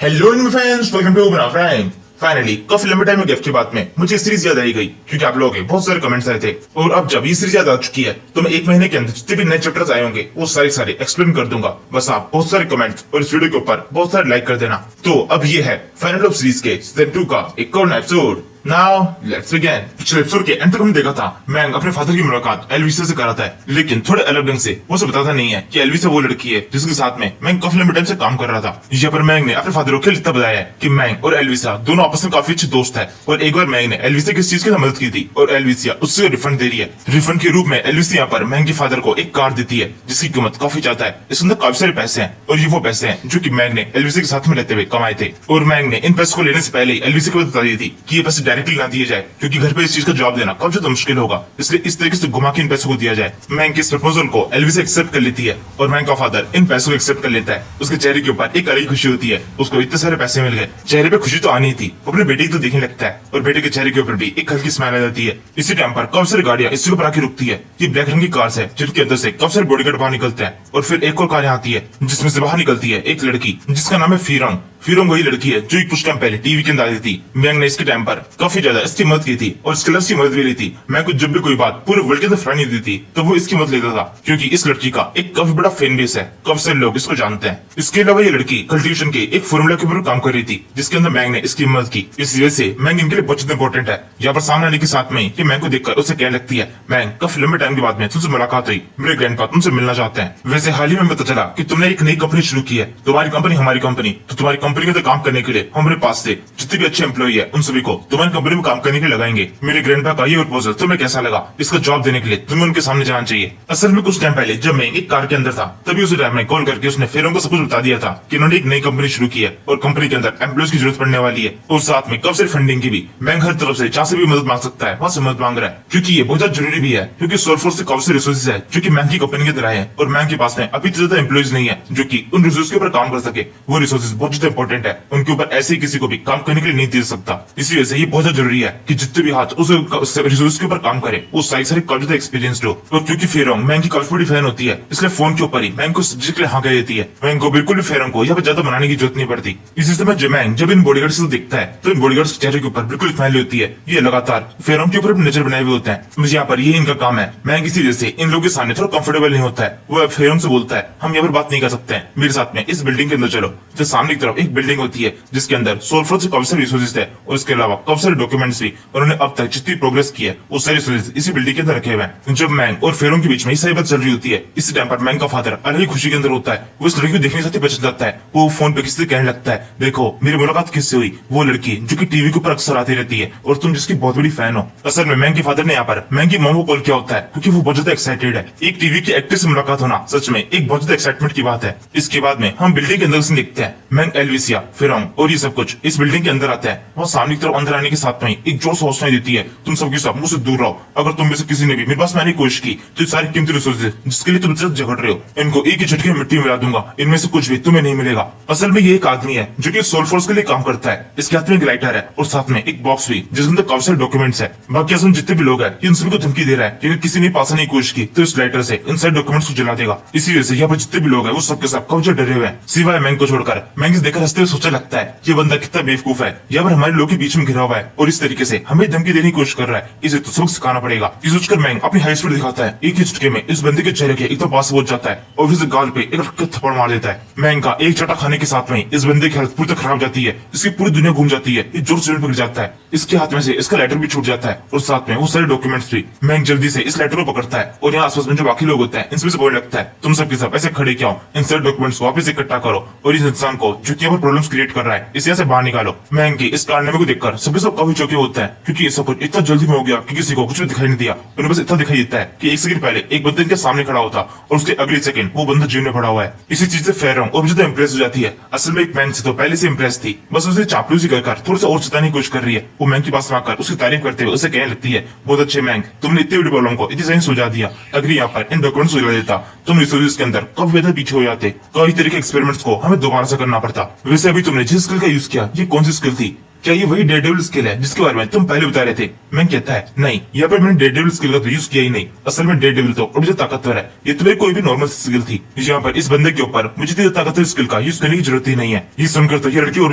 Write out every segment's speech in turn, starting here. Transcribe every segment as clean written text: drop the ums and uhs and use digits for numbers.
Hello friends, welcome to बना frying. Finally काफी लंबे टाइम गैप के बाद में मुझे सीरीज याद आई गई, क्योंकि आप लोगों के बहुत सारे कमेंट्स आए थे। और अब जब ये सीरीज याद आ चुकी है तो मैं 1 महीने के अंदर जितने भी नए चैप्टर्स आए होंगे वो सारे एक्सप्लेन कर दूंगा। बस आप बहुत सारे कमेंट्स और इस वीडियो के ऊपर बहुत सारे लाइक कर देना। तो अब ये है फाइनल ऑफ सीरीज के सीजन 2 का एक और एपिसोड। Now let's begin. पिछले एपिसोड के एंड तक हमने देखा था मैंग अपने फादर की मुलाकात एल्विसा से कराता है, लेकिन थोड़े अलग ढंग से। वो उसे बताता नहीं है कि एल्विसा वो लड़की है जिसके साथ में मैंग काफी लंबे टाइम से काम कर रहा था। यहाँ पर मैंग ने अपने फादर को खेल इतना बताया है कि मैंग और एल्विसा दोनों आपस में काफी अच्छे दोस्त है। और एक बार मैंग ने एल्विसा की इस चीज की मदद की थी और एल्विसा उससे रिफंड दे रही है। रिफंड के रूप में एल्विसा यहाँ पर मैंग के फादर को एक कार देती है जिसकी कीमत काफी ज्यादा है। इसके अंदर काफी सारे पैसे हैं और ये वो पैसे हैं जो कि मैंग ने एल्विसा के साथ में रहते हुए कमाए थे। और मैंग ने इन पैसों को लेने से पहले एल्विसा को बता दी थी कि ये पैसे डायरेक्टली ना दिए जाए, क्योंकि घर पे इस चीज का जवाब देना काफी ज्यादा मुश्किल होगा। इसलिए इस तरीके से घुमा के इन पैसों को दिया जाए। मैंग के इस प्रपोजल को एल्विसा एक्सेप्ट कर लेती है और मैंग का फादर इन पैसों को एक्सेप्ट कर लेता है। उसके चेहरे के ऊपर एक अलग खुशी होती है। उसको इतने सारे पैसे मिल गए, चेहरे पे खुशी तो आनी थी। वो अपने बेटे की तो देखने लगता है और बेटे के चेहरे के ऊपर भी एक हल्की स्माइल आ जाती है। इसी टाइम पर काफी सारी गाड़ियां इसके ऊपर आके रुकती है। ये ब्लैक रंग की कार है जिनके अंदर से काफी सारे बॉडीगार्ड बाहर निकलते हैं। और फिर एक और कार यहाँ आती है जिसमें से बाहर निकलती है एक लड़की जिसका नाम है फीरोंग। फीरोंग वही लड़की है जो एक कुछ टाइम पहले टीवी के अंदर आई थी। मैंग ने इसके टाइम पर काफी ज्यादा इसकी मदद की थी और इसके की मदद भी ली थी। मैं कुछ जब भी कोई बात पूरे वर्ल्ड के अंदर फैलाई दी थी तो वो इसकी मदद लेता था, क्योंकि इस लड़की का एक काफी बड़ा फैन बेस है। काफी सारे लोग इसको जानते हैं। इसके अलावा ये लड़की कल्टीवेशन के एक फॉर्मूला के ऊपर काम कर रही थी जिसके अंदर मैंग ने इसकी मदद की। इस वजह से मैंग इनके लिए बहुत ज्यादा इंपॉर्टेंट है। यहाँ पर सामने आने के साथ में ये मैंग को देखकर उसे कहने लगती है, मैंग काफी लंबे टाइम के बाद में तुमसे मुलाकात हुई, मेरे ग्रैंडपा तुमसे मिलना चाहते हैं। वैसे हाल ही में पता चला कि तुमने एक नई कंपनी शुरू की है। तुम्हारी कंपनी हमारी कंपनी, तो तुम्हारी कंपनी के अंदर काम करने के लिए हमारे पास से जितने भी अच्छे एम्प्लॉय है उन सभी को तुम्हारी कंपनी में काम करने के लिए लगाएंगे। मेरे ग्रैंडपा का ये प्रपोजल तुम्हें कैसा लगा, इसका जवाब देने के लिए तुम्हें उनके सामने जाना चाहिए। असल में कुछ टाइम पहले जब मैं एक कार के अंदर था तभी उसे टाइम में कॉल करके उसने फेरों को सब कुछ बता दिया था कि उन्होंने एक नई कंपनी शुरू की है और कंपनी के अंदर एम्प्लॉयज की जरूरत पड़ने वाली है। और साथ में काफी सारी फंडिंग की भी। बैंक हर तरफ से जहाँ से भी मदद मांग सकता है वहां से मदद मांग रहा है, क्योंकि ये बहुत ज्यादा जरूरी भी है। क्योंकि सोलफोर्स से काफी सारे रिसोर्सेज है जो कि बैंक की कंपनी के अंदर आए हैं और बैंक के पास में अभी ज्यादा एम्प्लॉयज नहीं है जो कि उन रिसोर्स के ऊपर काम कर सके। वो रिसोर्सेज बहुत ज्यादा इंपॉर्टेंट है, उनके ऊपर ऐसे ही किसी को भी काम करने के लिए नहीं दे सकता। इसी वजह से ये बहुत ज्यादा जरूरी है कि जितने भी हाथ उस रिसोर्स के ऊपर काम करे वो सारे काफी ज्यादा एक्सपीरियंस्ड हो। और क्योंकि फेरोंग मैंग की काफी बड़ी फैन होती है इसलिए फोन के ऊपर ही मैंग को सब्जेक्ट के लिए हाँ कह देती है। मैंग को बिल्कुल भी फेरोंग को यहाँ पे ज्यादा बनाने की जरूरत नहीं पड़ती। इसी समय मैंग जब इन बॉडीगार्ड्स को देखता है तो इन बॉडीगार्ड्स के चेहरे के ऊपर बिल्कुल स्माइल होती है। ये लगातार फेरोंग के ऊपर नजर बनाए हुए होते हैं। मुझे यहाँ पर ये इनका काम है। मैंग इसी वजह से इन लोगों के सामने थोड़ा कंफर्टेबल नहीं होता है। वो फेरोंग से बोलता है, हम यहाँ पर बात नहीं कर सकते हैं, मेरे साथ में इस बिल्डिंग के अंदर चलो। तो सामने की तरफ एक बिल्डिंग होती है जिसके अंदर सोलफोर्स से काफी सारे रिसोर्सेज है और इसके अलावा काफी सारे डॉक्यूमेंट्स भी। उन्होंने अब तक जितनी प्रोग्रेस की है वो सारे रिसोर्सेज इसी बिल्डिंग के अंदर रखे हुए हैं। जब मैंग और फेरोंग के बीच में सही बात चल रही होती है इसी टाइम पर मैंग का फादर अलग ही खुशी के अंदर होता है। वो इस लड़की को देखने से बच जाता है। वो फोन पे किसी से कहने लगता है, देखो मेरी मुलाकात किससे हुई, वो लड़की जो कि टीवी के ऊपर अक्सर आती रहती है और तुम जिसकी बहुत बड़ी फैन हो। असल में मैंग के फादर ने यहाँ पर मैंग की मॉम को कॉल किया होता है क्योंकि वो बहुत ज्यादा एक्साइटेड है। एक टीवी की एक्ट्रेस से मुलाकात होना सच में एक बहुत ज्यादा एक्साइटमेंट की बात है। इसके बाद में हम बिल्डिंग के अंदर से देखते हैं मैंग, एल्विसा, फेरोंग और ये सब कुछ इस बिल्डिंग के अंदर आता है। वो सामने की तरफ अंदर आने के साथ में एक जोर से हौसला देती है, तुम सबके सब मुझसे दूर रहो। अगर तुम में से किसी ने भी मेरे पास में आने की कोशिश की तो सारी कीमती रिसोर्सेज जिसके लिए तुम झगड़ रहे हो इनको एक ही झटके में मिट्टी में मिला दूंगा। इनमें से कुछ भी तुम्हें नहीं मिलेगा। असल में ये एक आदमी है जो कि सोलफोर्स के लिए काम करता है। इसके हाथ में एक लाइटर है और साथ में एक बॉक्स भी जिसके अंदर काफी सारे डॉक्यूमेंट्स है। बाकी असम जितने भी लोग हैं इन सभी को धमकी दे रहा है कि अगर किसी ने पास आने की कोशिश की तो इस लाइटर से इन सारे डॉक्यूमेंट्स को जला देगा। इसी वजह से यहाँ पर जितने भी लोग हैं वो सबके सब काफी डरे हुए हैं सिवाय मैंग को छोड़कर। मैंग इसे देखकर हंसते हुए सोचा लगता है ये बंदा कितना बेवकूफ है, यहाँ पर हमारे लोग के बीच में घिरा हुआ है और इस तरीके से हमें धमकी देने की कोशिश कर रहा है। इसे तो सबक सिखाना पड़ेगा। ये सोचकर मैंग अपनी हाई स्पीड दिखाता है। एक ही झटके में इस बंदे के चेहरे के एकदम पास पहुंच जाता है और फिर गाल पे एक थप्पड़ मार देता है। मैंग का एक चटा खाने के साथ में इस बंदे की हालत पूरी तरह खराब जाती है। इसकी पूरी दुनिया घूम जाती है। ये जोर से गिर जाता है। इसके हाथ में से इसका लेटर भी छूट जाता है और साथ में वो सारे डॉक्यूमेंट्स भी। मैंग जल्दी से इस लेटर को पकड़ता है और यहाँ आसपास में जो बाकी लोग होते हैं इनसे बोलने लगता है, तुम सबके सब ऐसे खड़े क्या हो, इन सारे डॉक्यूमेंट्स को वापस इकट्ठा करो और इस इंसान को जो कि यहाँ पर प्रॉब्लम्स क्रिएट कर रहा है इसे से बाहर निकालो। मैंग की इस कारनामे को देखकर सबके सब काफी चौके होते हैं क्योंकि ये सब कुछ इतना जल्दी में हो गया कि किसी को कुछ भी दिखाई नहीं दिया। उन्हें बस इतना दिखाई देता है कि एक सेकंड पहले एक बंदे इनके सामने खड़ा होता और उसके अगले सेकंड वो बंदा जेल में पड़ा हुआ है। इसी चीज से फेरोंग और ज्यादा इंप्रेस हो जाती है। असल में एक मैंग से तो पहले से इंप्रेस थी, बस उसे चापलूसी कर थोड़ा सा और चिताने की कोशिश कर रही है। वो मैंग के पास आकर उसकी तारीफ करते हुए उसे कहने लगती है, बहुत अच्छे मैंग, तुमने इतनी बड़ी प्रॉब्लम को इतनी सही सुलझा दिया। अगर यहाँ पर इन डॉक्यूमेंट्स सुलझा देता तुम रिसोर्सेज के अंदर काफी बेहतर पीछे हो जाते। कई तरह के एक्सपेरिमेंट्स को हमें दोबारा से करना पड़ता। वैसे अभी तुमने जिस स्किल का यूज किया ये कौन सी स्किल थी? क्या ये वही डेयरडेविल स्किल है जिसके बारे में तुम पहले बता रहे थे? मैं कहता है नहीं, यहाँ पर मैंने डेयरडेविल स्किल का तो यूज किया ही नहीं। असल में डेयरडेविल तो और मुझे ताकतवर है, ये तो मेरी कोई भी नॉर्मल स्किल थी। यहाँ पर इस बंदे के ऊपर मुझे तो ताकतवर स्किल का यूज करने की जरूरत ही नहीं है। ये सुनकर तो ये लड़की और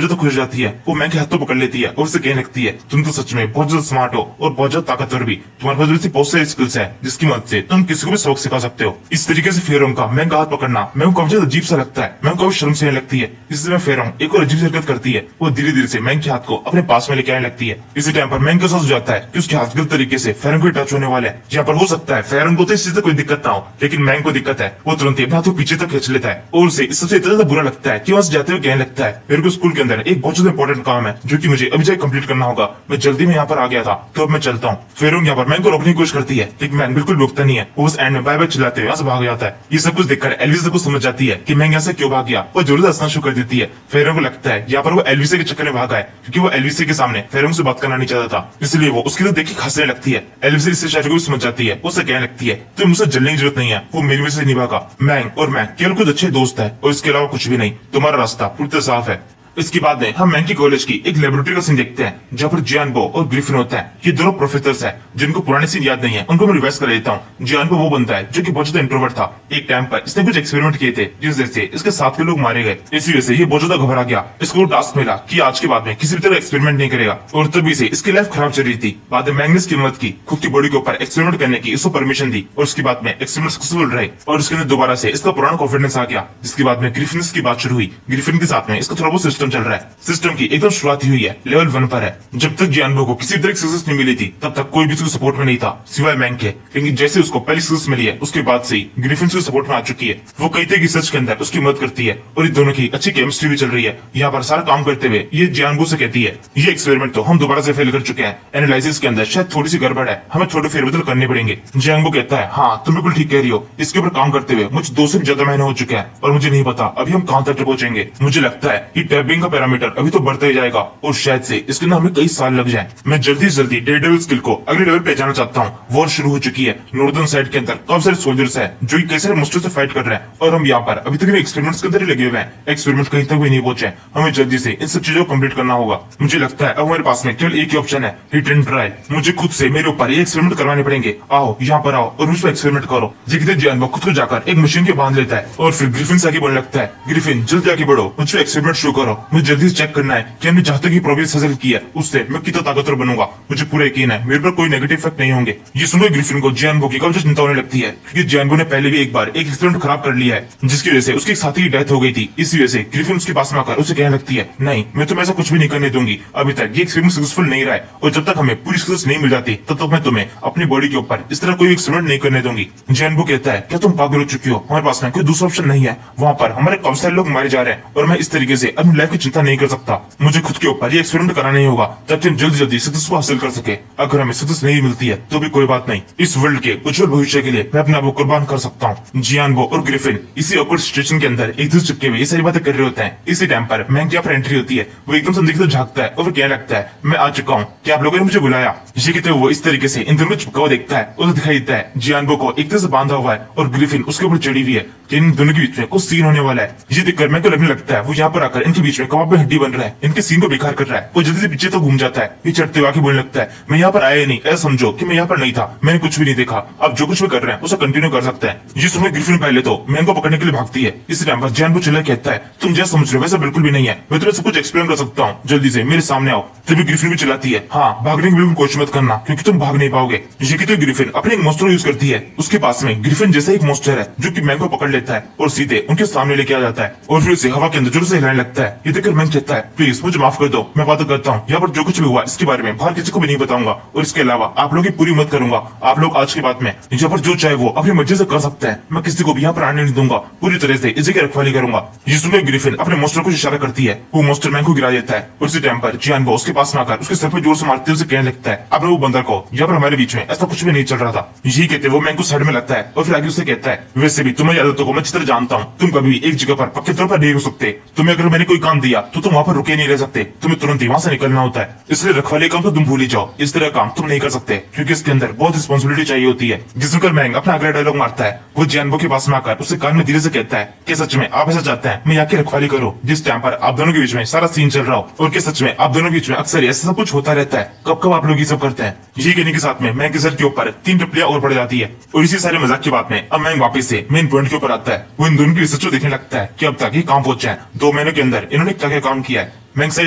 ज्यादा खुश जाती है। वो मैं के हाथों पकड़ लेती है और उसे कहने लगती है तुम तो सच में बहुत ज्यादा स्मार्ट हो और बहुत ज्यादा ताकतवर भी। तुम्हारे पास ऐसी बहुत सारी स्किल्स है जिसकी मदद से तुम किसी को भी सबक सिखा सकते हो। इस तरीके से फेरों का मैं हाथ पकड़ना मैं काफी ज्यादा अजीब सा लगता है, मैं काफी शर्म से लगती है। इससे मैं फेरों एक और अजीब हरकत करती है, वो धीरे धीरे से मैं के हाथ को अपने पास में लेके आने लगती है। इसी टाइम पर मैंग को सोच जाता है कि उसके हाथ गलत तरीके से फेरन को टच होने वाले हैं। यहाँ पर हो सकता है फेरन को तो इस चीज से कोई दिक्कत ना हो, लेकिन मैंग को दिक्कत है। वो तुरंत अपने हाथों पीछे तक खींच लेता है और उसे इससे इतना ज्यादा बुरा लगता है कि वहां से जाते हुए कहने लगता है मेरे को स्कूल के अंदर एक बहुत ज्यादा इंपॉर्टेंट काम है जो कि मुझे अभी जाके कंप्लीट करना होगा। मैं जल्दी में यहाँ पर आ गया था तो अब मैं चलता हूँ। फेरों यहाँ पर मैंग को रोकने की कोशिश करती है, लेकिन मैंग बिल्कुल रुकता नहीं है। वो उस एंड में बाय बाय चिल्लाते हुए यहाँ से भाग जाता है। ये सब कुछ देखकर एल्विसा को समझ जाती है कि मैंग यहाँ से क्यों भाग गया। वो जोर से हंसना शुरू कर देती है। फेरों को लगता है यहाँ पर वो एल्विसा के चक्कर में भागा है, क्योंकि वो एल्विसा के सामने फेरों से बात करना नहीं चाहता था, इसलिए वो उसकी तो देख के हंसने लगती है। एल्विसा इससे शायद को भी समझ जाती है। उसे कहने लगती है तुम मुझसे जलने की जरूरत नहीं है, वो मेरी वजह से नहीं भागा। मैंग और मैं केवल कुछ अच्छे दोस्त है और इसके अलावा कुछ भी नहीं। तुम्हारा रास्ता पूरी तरह साफ है। इसके बाद में हम मैंकी कॉलेज की एक लेबोरेटरी का सीन देखते हैं जहाँ पर जियानबो और ग्रिफिन होता है। ये दोनों प्रोफेसर्स हैं जिनको पुराने सीन याद नहीं है, उनको मैं रिवाइज कर देता हूँ। जियानबो वो बनता है जो कि बहुत ज्यादा इंट्रोवर्ट था। एक टाइम पर इसने कुछ एक्सपेरिमेंट किए थे जिस वजह से इसके साथ के लोग मारे गए। इसी वजह से ये बहुत ज्यादा घबरा गया। इसको टास्क मिला कि आज के बाद में किसी भी तरह एक्सपेरिमेंट नहीं करेगा और तभी से इसकी लाइफ खराब चल रही थी। बाद में मैग्नेस की मदद की खुद की बॉडी के ऊपर एक्सपेरिमेंट करने की इसको परमिशन दी और उसके बाद में एक्सपेरिमेंट सक्सेसफुल रहे और उसके अंदर दोबारा से इसका पुराना कॉन्फिडेंस आ गया। जिसके बाद में ग्रिफिन की बात शुरू हुई। ग्रिफिन के साथ में इसका थोड़ा बहुत सिस्टम चल रहा है। सिस्टम की एकदम शुरुआत हुई है, लेवल 1 पर है। जब तक जियानबो को किसी तरह की सक्सेस नहीं मिली थी तब तक कोई भी उसके सपोर्ट में नहीं था सिवाय मैंग के। लेकिन जैसे उसको पहली सक्सेस मिली है उसके बाद से ही ग्रिफिन के सपोर्ट में आ चुकी है। वो कई तरह की रिसर्च के अंदर उसकी मदद करती है और इन दोनों की अच्छी केमिस्ट्री भी चल रही है। यहाँ पर सारा काम करते हुए ये जियानबो से कहती है ये एक्सपेरिमेंट तो हम दोबारा से फेल कर चुके हैं, एनालिसिस के अंदर शायद थोड़ी सी गड़बड़ है, हमें थोड़े फेरबदल करने पड़ेंगे। जियानबो कहता है हाँ तुम बिल्कुल ठीक कह रही हो, इसके ऊपर काम करते हुए मुझे 2 से भी ज्यादा महीने हो चुके हैं और मुझे नहीं पता अभी हम कहाँ तक पहुंचेंगे। मुझे लगता है कि टैबिंग का पैरामीटर अभी तो बढ़ता ही जाएगा और शायद से इसके अंदर हमें कई साल लग जाए। मैं जल्दी से जल्दी डेयरडेविल स्किल को अगले लेवल पे जाना चाहता हूँ। वॉर शुरू हो चुकी है। नॉर्दर्न साइड के अंदर काफी सारे सोल्जर्स हैं जो कई सारे मस्टर्स से फाइट कर रहे हैं और हम यहाँ पर अभी तक एक्सपेरिमेंट्स के अंदर ही लगे हुए हैं। एक्सपेरिमेंट कहीं तक भी नहीं पहुंचे। हमें जल्दी से इन सब चीजों को कंप्लीट करना होगा। मुझे लगता है अब हमारे पास में केवल एक ही ऑप्शन है, हिट एंड ट्राई। मुझे खुद से मेरे ऊपर ये एक्सपेरिमेंट करवाने पड़ेंगे। आओ यहाँ पर आओ और मुझ पर एक्सपेरिमेंट करो। जितने जियानबो खुद को जाकर एक मशीन के बांध लेता है और फिर ग्रिफिन से आगे बोलने लगता है ग्रिफिन जल्दी आगे बढ़ो, मुझ पर एक्सपेरिमेंट शुरू करो। मुझे जल्दी से चेक करना है कि हमने जहाँ तक की प्रोग्रेस हासिल की है उससे मैं कितना ताकतवर बनूंगा। मुझे पूरा यकीन है मेरे पर कोई नेगेटिव इफेक्ट नहीं होंगे। ये सुनकर ग्रिफिन को जियानबो की काफी चिंता होने लगती है क्योंकि जियानबो ने पहले भी एक बार एक एक्सपेरिमेंट खराब कर लिया है जिसकी वजह से उसके साथी की डेथ हो गई थी। इसी वजह से ग्रिफिन उसके पास में आकर उसे कहने लगती है नहीं मैं तुम्हें ऐसा कुछ भी नहीं करने दूंगी। अभी तक ये एक्सपेरिमेंट सक्सेसफुल नहीं रहा है और जब तक हमें पूरी सक्सेस नहीं मिल जाती तब तक मैं तुम्हें अपनी बॉडी के ऊपर इस तरह कोई एक्सपेरिमेंट नहीं करने दूंगी। जियानबो कहता है क्या तुम पागल हो चुकी हो, हमारे पास में कोई दूसरा ऑप्शन नहीं है। वहाँ पर हमारे काफी सारे लोग मारे जा रहे हैं और मैं इस तरीके से अपनी लाइफ की चिंता नहीं कर सकता। मुझे खुद के ऊपर ये एक्सपेरिमेंट कराना ही होगा ताकि हम जल्दी सक्सेस को हासिल कर सके। अगर हमें सक्सेस नहीं मिलती है तो भी कोई बात नहीं, इस वर्ल्ड के उज्जवल भविष्य के लिए मैं अपना वो कुर्बान कर सकता हूँ। जियानबो और ग्रिफिन इसी ऑकवर्ड सिचुएशन के अंदर एक दूसरे चिपके हुए ये सारी बातें कर रहे होते हैं। इसी टाइम पर मैंग यहाँ पर एंट्री होती है। वो एकदम से देखते झांकता है और वो कहने लगता है मैं आ चुका हूँ, क्या आप लोगों ने मुझे बुलाया। ये कहते हुए वो इस तरीके से इन दोनों को चिपका हुआ देखता है और दिखाई देता है जियानबो को एक तरह से बांधा हुआ है और ग्रिफिन उसके ऊपर चढ़ी हुई है। इन दोनों के बीच में कुछ सीन होने वाला है। ये देखकर मैंग को लगने लगता है वो यहाँ पर आकर इनके बीच में कबाब में हड्डी बन रहा है, इनके सीन को बेकार कर रहा है। वो जल्दी से पीछे तो घूम जाता है। ये चढ़ते हुए आके बोलने लगता है मैं यहाँ पर आया ही नहीं, ऐसा समझो कि मैं यहाँ पर नहीं था, मैंने कुछ भी नहीं देखा। अब जो कुछ भी कर रहे हैं उसे कंटिन्यू कर सकते हैं। ये सुनकर ग्रिफिन पहले तो मैंग को पकड़ने के लिए भागती है। इस टाइम पर जियानबो चिल्ला कहता है तुम जैसा समझ रहे हो वैसा बिल्कुल भी नहीं है, मैं तुम्हें सब कुछ एक्सप्लेन कर सकता हूँ, जल्दी से मेरे सामने आओ। तभी ग्रिफिन भी चिल्लाती है हाँ भागने की बिल्कुल कोशिश मत करना क्योंकि तुम भाग नहीं पाओगे। ये कहते ग्रिफिन अपने एक मोस्टर यूज करती है। उसके पास में ग्रिफिन जैसा एक मोस्टर है जो कि मैंग को पकड़ लेता है और सीधे उनके सामने लेके आ जाता है और फिर उसे हवा के अंदर जोर से हिलाने लगता है। ये देखकर मैंग कहता है प्लीज मुझे माफ कर दो, मैं वादा करता हूँ यहाँ पर जो कुछ भी हुआ इसके बारे में बाहर किसी को भी नहीं बताऊंगा और इसके अलावा आप लोग की पूरी मदद करूंगा। आप लोग आज के बाद में यहाँ पर जो चाहे वो अपनी मर्जी से कर सकते हैं, मैं किसी को भी यहाँ पर आने नहीं दूंगा, पूरी तरह से इसी की रखवाली करूंगा। ये सुनकर ग्रिफिन अपने मोस्टर को इशारा करती है। वो मोस्टर मैंग को गिरा देता है और उसी टाइम पर जियानबो उसके पास में आकर उसके सर पर जोर से मारते हुए कहने लगता है अब वो बंदर को यहाँ पर हमारे बीच में ऐसा कुछ भी नहीं चल रहा था। यही कहते वो मैंग को साइड में लगता है और फिर आगे उसे कहता है वैसे भी तुम्हारी आदतों को मैं अच्छी तरह जानता हूँ, तुम कभी भी एक जगह पर पक्के तौर पर नहीं हो सकते। तुम्हें अगर मैंने कोई काम काम दिया तो तुम वहाँ पर रुके नहीं रह सकते, तुम्हें तुरंत ही वहाँ से निकलना होता है। इसलिए रखवाली काम तो तुम भूल ही जाओ, इस तरह काम तुम नहीं कर सकते, क्योंकि इसके अंदर बहुत रिस्पॉन्सिबिलिटी चाहिए होती है। जिस सुनकर मैंग अपना अगला डायलॉग मारता है। वो जियानबो के पास में आकर उससे कान में धीरे से कहता है कि सच में आप ऐसा चाहते हैं मैं यहाँ की रखवाली करूँ जिस टाइम पर आप दोनों के बीच में सारा सीन चल रहा हो, और कि सच में आप दोनों के बीच में अक्सर ऐसा सब कुछ होता रहता है, कब कब आप लोग ये सब करते हैं। ये कहने के साथ में मैंग के सर के ऊपर 3 टपलियां और पड़ जाती है। और इसी सारे मजाक की बात में अब मैंग वापस से मेन पॉइंट के ऊपर आता है। वो इन दोनों की रिसर्च को देखने लगता है कि अब तक ये काम पहुंचा है, 2 महीनों के अंदर इन्होंने क्या क्या काम किया है। मैंग सारी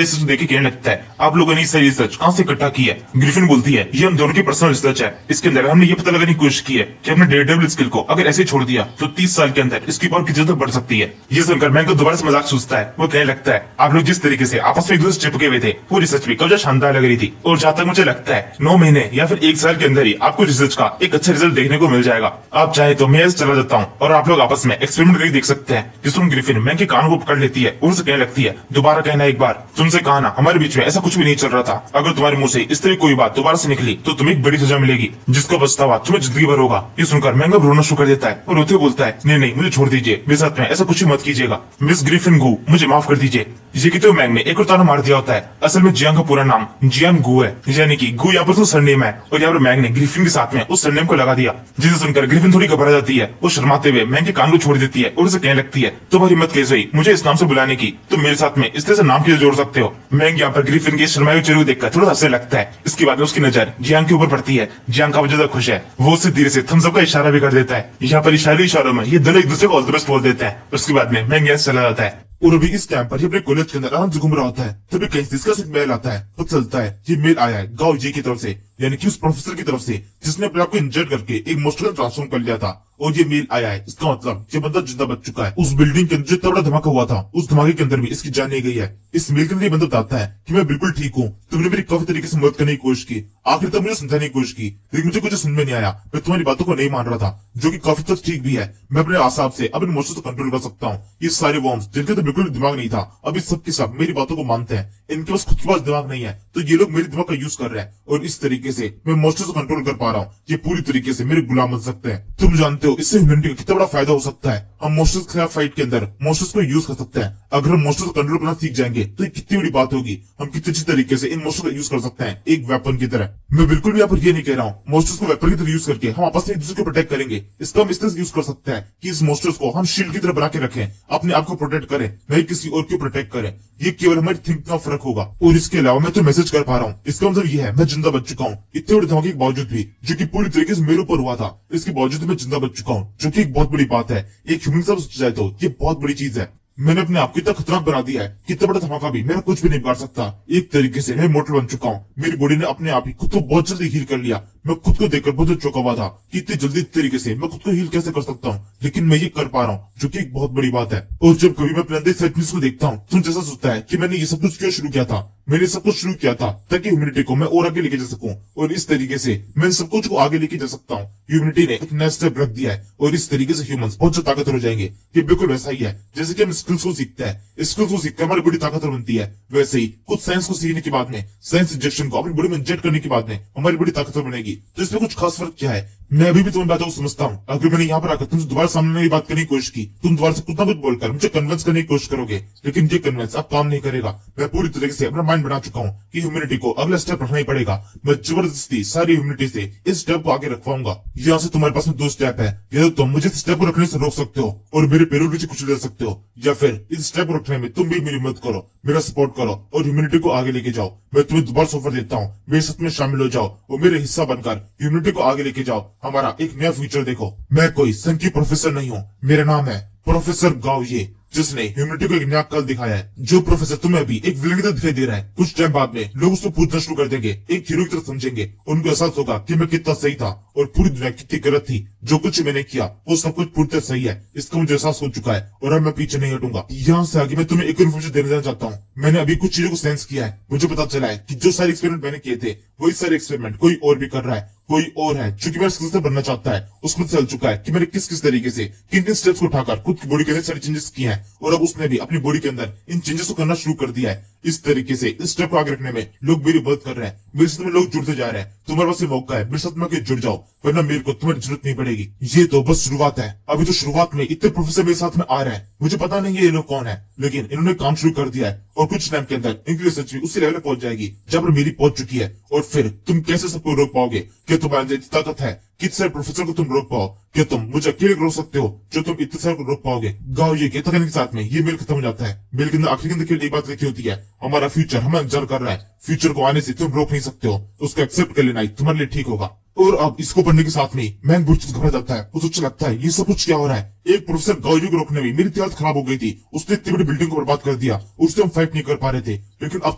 रिसर्च देख के कहने लगता है आप लोगों ने सारी रिसर्च कहाँ से इकट्ठा की है। ग्रिफिन बोलती है ये हम दोनों की पर्सनल रिसर्च है, इसके अंदर हमने ये पता लगाने की कोशिश की है कि अपने डेयरडेविल स्किल को अगर ऐसे छोड़ दिया तो 30 साल के अंदर इसकी पावर कितने तक बढ़ सकती है। ये सुनकर मैंग को दोबारा से मजाक सूझता है। वो कहने लगता है आप लोग जिस तरीके से आपस में एक दूसरे से चिपके हुए थे वो रिसर्च भी कब शानदार लग रही थी, और जहाँ तक मुझे लगता है 9 महीने या फिर 1 साल के अंदर ही आपको रिसर्च का एक अच्छा रिजल्ट देखने को मिल जाएगा। आप चाहे तो मैं चला जाता हूँ और आप लोग आपस में एक्सपेरिमेंट करके देख सकते हैं। जिसमें ग्रिफिन मैंग के कानों को पकड़ लेती है और उसे कहने लगती है दोबारा कहना एक बार, तुमसे कहा ना हमारे बीच में ऐसा कुछ भी नहीं चल रहा था, अगर तुम्हारे मुंह से इस तरह कोई बात दोबारा से निकली तो तुम्हें एक बड़ी सजा मिलेगी जिसका पछतावा तुम्हें जिंदगी भर होगा। ये सुनकर मैंग अब रोना शुरू कर देता है और रोते बोलता है नहीं नहीं मुझे छोड़ दीजिए, मेरे साथ में ऐसा कुछ मत कीजिएगा, मिस ग्रिफिन गू मुझे माफ कर दीजिए। ये कि तो मैंग ने एक और ताना मार दिया होता है। असल में जियांग का पूरा नाम जियान गू है, यानी कि गू यहाँ पर तो सरनेम है, और यहाँ पर मैंग ने ग्रिफिन के साथ में उस सरनेम को लगा दिया। जिसे सुनकर ग्रिफिन थोड़ी घबरा जाती है। वो शर्माते हुए मैंग के कान को छोड़ देती है और उसे कहने लगती है तुम्हारी हिम्मत कैसे हुई मुझे इस नाम से बुलाने की, तुम मेरे साथ में इस तरह से नाम कैसे जोड़ सकते हो। मैंग यहाँ पर ग्रिफिन के शर्माए हुए चेहरे को देखकर थोड़ा हंसने लगता है। इसके बाद में उसकी नजर जियांग के ऊपर पड़ती है। जियांग काफी ज्यादा खुश है, वो उससे धीरे से थम्स अप का इशारा भी कर देता है। यहाँ पर इशारों में ये दोनों एक दूसरे को ऑल द बेस्ट बोल देते हैं। उसके बाद में मैंग यहाँ से चला जाता है। और अभी इस टाइम पर ये अपने कॉलेज के अंदर आराम से घूम रहा होता है, तभी कहीं से इसका मेल आता है। तो चलता है ये मेल आया है गाओ जी की तरफ से, यानी कि उस प्रोफेसर की तरफ से जिसने अपने आप को इंजर्ड करके एक मॉन्स्टर में ट्रांसफॉर्म कर लिया था। और ये मेल आया है, इसका मतलब ये बंदा जिंदा बच चुका है। उस बिल्डिंग के अंदर जितना बड़ा धमाका हुआ था उस धमाके के अंदर भी इसकी जान नहीं गई है। इस मेल के अंदर ये बंदा बताता है कि मैं बिल्कुल ठीक हूँ, तुमने मेरी काफी तरीके से मदद करने की कोशिश की, आखिर तक मुझे समझाने की कोशिश की, लेकिन मुझे कुछ समझ में नहीं आया, मैं तुम्हारी बातों को नहीं मान रहा था, जो कि काफी तक ठीक भी है। मैं अपने आसाब से अब इन इमोशंस को कंट्रोल कर सकता हूँ। ये सारे वॉर्म्स जिनके तो बिल्कुल दिमाग नहीं था अब इस सब के सब मेरी बातों को मानते हैं, इनके पास खुद के पास दिमाग नहीं है तो ये लोग मेरे दिमाग का यूज कर रहे हैं, और इस तरीके से मैं मॉन्स्टर्स को कंट्रोल कर पा रहा हूँ। ये पूरी तरीके से मेरे गुलाम बन सकते हैं। तुम जानते हो इससे ह्यूमैनिटी को कितना बड़ा फायदा हो सकता है। हम मॉन्स्टर्स के खिलाफ फाइट के अंदर मॉन्स्टर्स को यूज कर सकते हैं। अगर हम मॉन्स्टर्स को कंट्रोल करना सीख जाएंगे तो ये कितनी बड़ी बात होगी। हम कितने अच्छी तरीके से इन मॉन्स्टर्स का यूज कर सकते हैं एक वेपन की तरह। मैं बिल्कुल भी यहाँ पर ये नहीं कह रहा हूँ मॉन्स्टर्स को वेपन की तरह यूज करके हम आपस में एक दूसरे को प्रोटेक्ट करेंगे। इसका हम इस तरह से यूज कर सकते हैं कि इस मॉन्स्टर्स को हम शील्ड की तरह बना के रखें, अपने आप को प्रोटेक्ट करें, नहीं किसी और को प्रोटेक्ट करें। ये केवल हमारी थिंकिंग का फर्क होगा। और इसके अलावा मैं तो मैसेज कर पा रहा हूँ, इसका मतलब ये है मैं जिंदा बच चुका हूँ। इतने बड़े धमाके के बावजूद भी, जो कि पूरी तरीके से मेरे ऊपर हुआ था, इसके बावजूद मैं जिंदा बच चुका हूँ, जो कि एक बहुत बड़ी बात है। एक ह्यूमन सब सोचा जाए तो ये बहुत बड़ी चीज है। मैंने अपने आप को इतना खतरनाक बना दिया है कि इतना बड़ा धमाका भी मेरा कुछ भी नहीं बिगाड़ सकता। एक तरीके से मैं मोटल बन चुका हूँ। मेरी बॉडी ने अपने आप ही खुद को बहुत जल्दी हील कर लिया। मैं खुद को देखकर बहुत चौंका हुआ था कि इतनी जल्दी तरीके से मैं खुद को हील कैसे कर सकता हूँ, लेकिन मैं ये कर पा रहा हूँ, जो कि एक बहुत बड़ी बात है। और जब कभी मैं अपने अंदर सैडनेस को देखता हूँ तो जैसा सोचता है कि मैंने ये सब कुछ क्यों शुरू किया था। मैंने सब कुछ शुरू किया था ताकि ह्यूमैनिटी को मैं और आगे लेके जा सकूं, और इस तरीके से मैं सब कुछ को आगे लेके जा सकता हूँ। ह्यूमैनिटी ने एक नया स्टेप रख दिया है और इस तरीके से ह्यूमंस बहुत ज्यादा ताकतवर हो जाएंगे। ये बिल्कुल वैसा ही है जैसे कि हम स्किल्स को सीखते हैं, स्किल्स को सीखकर हमारी बॉडी ताकतवर बनती है, वैसे ही कुछ साइंस को सीखने के बाद में, साइंस इंजेक्शन को अपनी बॉडी में इंजेक्ट करने के बाद में हमारी बॉडी ताकतवर बनेगी। तो इसमें कुछ खास फर्क क्या है मैं अभी भी तुम्हारी बातों को समझता हूँ। अगर मैंने यहाँ पर आकर तुमसे दोबारा सामने की बात करने की कोशिश की, तुम दोबारा से कुछ ना कुछ बोलकर मुझे कन्विंस करने की कोशिश करोगे, लेकिन ये कन्विंस अब काम नहीं करेगा। मैं पूरी तरीके से अपना माइंड बना चुका हूँ कि ह्यूमैनिटी को अगला स्टेप रखना ही पड़ेगा। मैं जबरदस्ती सारी ह्यूमैनिटी से इस स्टेप को आगे रखवाऊंगा। यहाँ से तुम्हारे पास में 2 स्टेप है, या तो तुम मुझे इस स्टेप को रखने से रोक सकते हो और मेरे पैरों नीचे कुछ दे सकते हो, या फिर इस स्टेप को रखने में तुम भी मेरी मदद करो, मेरा सपोर्ट करो और ह्यूमैनिटी को आगे लेके जाओ। मैं तुम्हें दोबारा ऑफर देता हूँ, मेरे साथ में शामिल हो जाओ और मेरे हिस्सा बनकर ह्यूमैनिटी को आगे लेके जाओ। हमारा एक नया फ्यूचर देखो। मैं कोई संघ की प्रोफेसर नहीं हूँ, मेरा नाम है प्रोफेसर गाओ ये, जिसने ह्यूमैनिटी को एक नया कल दिखाया है। जो प्रोफेसर तुम्हें अभी एक विलन की तरह दिखाई दे रहा है, कुछ टाइम बाद में लोग उसको पूछना शुरू कर देंगे, एक हीरो की तरह समझेंगे, उनको एहसास होगा कि मैं कितना सही था और पूरी दुनिया कितनी गलत थी। जो कुछ मैंने किया वो सब कुछ पूरी तरह सही है, इसका मुझे एहसास हो चुका है और अब मैं पीछे नहीं हटूंगा। यहाँ से आगे मैं तुम्हें एक इन्फॉर्मेशन देना चाहता हूँ। मैंने अभी कुछ चीजों को सेंस किया है। मुझे पता चला है कि जो सारे एक्सपेरिमेंट मैंने किए थे वही सारे एक्सपेरिमेंट कोई और भी कर रहा है। कोई और है जो कि मेरा सक्सेसर बनना चाहता है, उसको चल चुका है कि मैंने किस किस तरीके से किन किन स्टेप्स को उठाकर खुद की बॉडी के अंदर सारे चेंजेस किए हैं, और अब उसने भी अपनी बॉडी के अंदर इन चेंजेस को करना शुरू कर दिया है। इस तरीके से इस स्टेप को आगे रखने में लोग मेरी मदद कर रहे हैं, मेरे साथ में लोग जुड़ते जा रहे हैं। तुम्हारे पास ये मौका है, मेरे साथ में जुड़ जाओ, वरना मेरे को तुम्हारी जरूरत नहीं पड़ेगी। ये तो बस शुरुआत है, अभी तो शुरुआत में इतने प्रोफेसर मेरे साथ में आ रहे हैं, मुझे पता नहीं है ये लोग कौन है, लेकिन इन्होंने काम शुरू कर दिया है और कुछ टाइम के अंदर इनकी रिसर्च भी उसी लेवल पहुंच जाएगी जहां पर मेरी पहुंच चुकी है। और फिर तुम कैसे सबको रोक पाओगे? क्या तुम्हारे अंदर इतनी ताकत है किस सारे प्रोफेसर को तुम रोक पाओ? क्या तुम मुझे अकेले रोक सकते हो जो तुम इतने सारे को रोक पाओगे? गाओ ये कहता के साथ में ये मेल खत्म हो जाता है। मेल के अंदर आखिरी के अंदर केवल एक बात लिखी होती है, हमारा फ्यूचर हमें इंतजार कर रहा है, फ्यूचर को आने से तुम रोक नहीं सकते हो, उसको एक्सेप्ट कर लेना ही तुम्हारे लिए ठीक होगा। और अब इसको पढ़ने के साथ में मैंग बुर्च घबरा जाता है, उसे अच्छा लगता है ये सब कुछ क्या हो रहा है। एक प्रोफेसर गाओजी को रोकने में मेरी हालत खराब हो गई थी, उसने इतनी बड़ी बिल्डिंग को बर्बाद कर दिया, उससे हम फाइट नहीं कर पा रहे थे, लेकिन अब